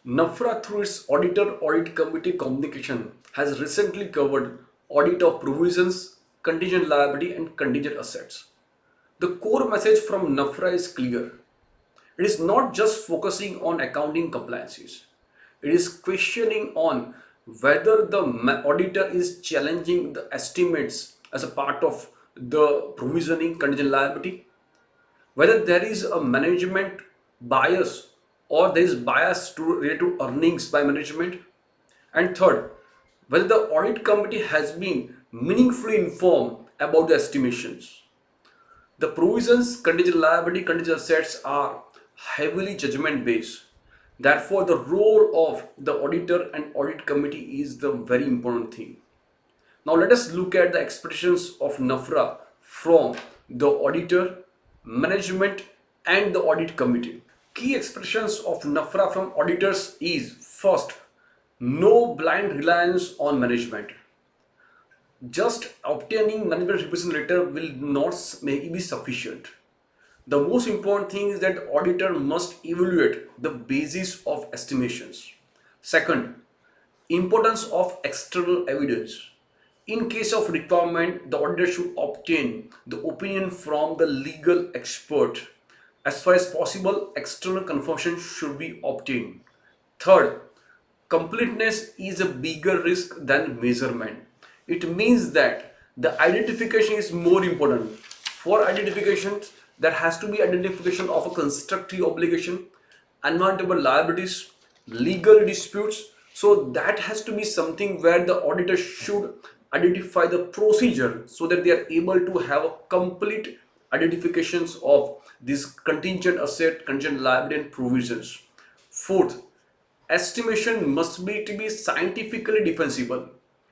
NFRA, through its Auditor Audit Committee communication, has recently covered audit of provisions, contingent liability, and contingent assets. The core message from NFRA is clear. It is not just focusing on accounting compliances. It is questioning on whether the auditor is challenging the estimates as a part of the provisioning contingent liability, whether there is a management bias or there is bias to related to earnings by management, and third, whether the audit committee has been meaningfully informed about the estimations. The provisions, contingent liability, contingent assets are heavily judgment based. Therefore, the role of the auditor and audit committee is the very important thing. Now, let us look at the expectations of NFRA from the auditor, management, and the audit committee. Key expressions of NFRA from auditors is first, no blind reliance on management. Just obtaining management representation letter will not be sufficient. The most important thing is that auditor must evaluate the basis of estimations. Second, importance of external evidence. In case of requirement, the auditor should obtain the opinion from the legal expert. As far as possible, external confirmation should be obtained. Third, completeness is a bigger risk than measurement. It means that the identification is more important. For identification, there has to be identification of a constructive obligation, unwarrantable liabilities, legal disputes. So that has to be something where the auditor should identify the procedure so that they are able to have a complete identifications of these contingent asset, contingent liability and provisions. Fourth, estimation must be to be scientifically defensible.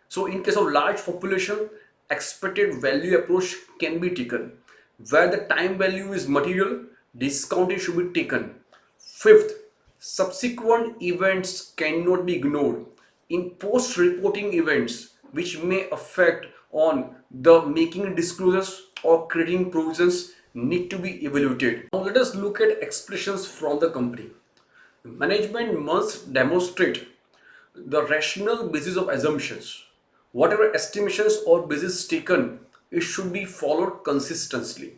So in case of large population, expected value approach can be taken. Where the time value is material, discounting should be taken. Fifth, subsequent events cannot be ignored. In post-reporting events, which may affect on the making disclosures or creating provisions need to be evaluated. Now let us look at expressions from the company. Management must demonstrate the rational basis of assumptions. Whatever estimations or basis taken, it should be followed consistently.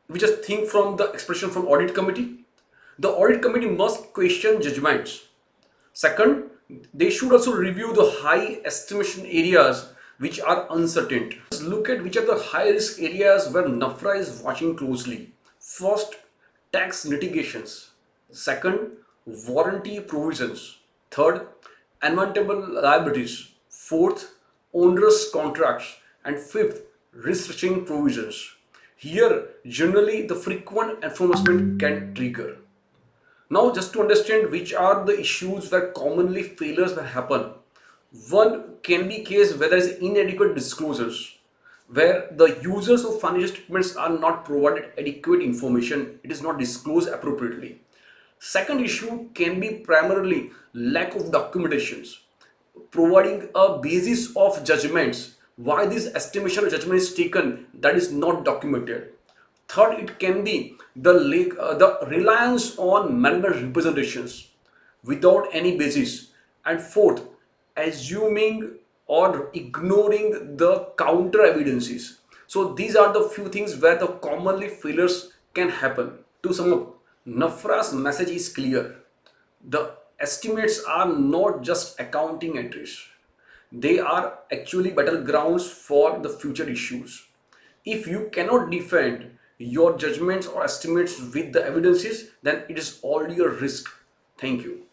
We just think from the expression from audit committee. The audit committee must question judgments. Second, they should also review the high estimation areas which are uncertain. Let's look at which are the high risk areas where NFRA is watching closely. First, tax litigations. Second, warranty provisions. Third, unwarrantable liabilities. Fourth, onerous contracts. And fifth, restructuring provisions. Here, generally, the frequent enforcement can trigger. Now, just to understand which are the issues where commonly failures will happen. One can be case where there is inadequate disclosures, where the users of financial statements are not provided adequate information, it is not disclosed appropriately. Second issue can be primarily lack of documentations, providing a basis of judgments why this estimation or judgment is taken that is not documented. Third, it can be the reliance on management representations without any basis. And fourth, assuming or ignoring the counter evidences. So these are the few things where the commonly failures can happen. To sum up, NFRA's message is clear. The estimates are not just accounting entries. They are actually battlegrounds for the future issues. If you cannot defend your judgments or estimates with the evidences, then it is already a risk. Thank you.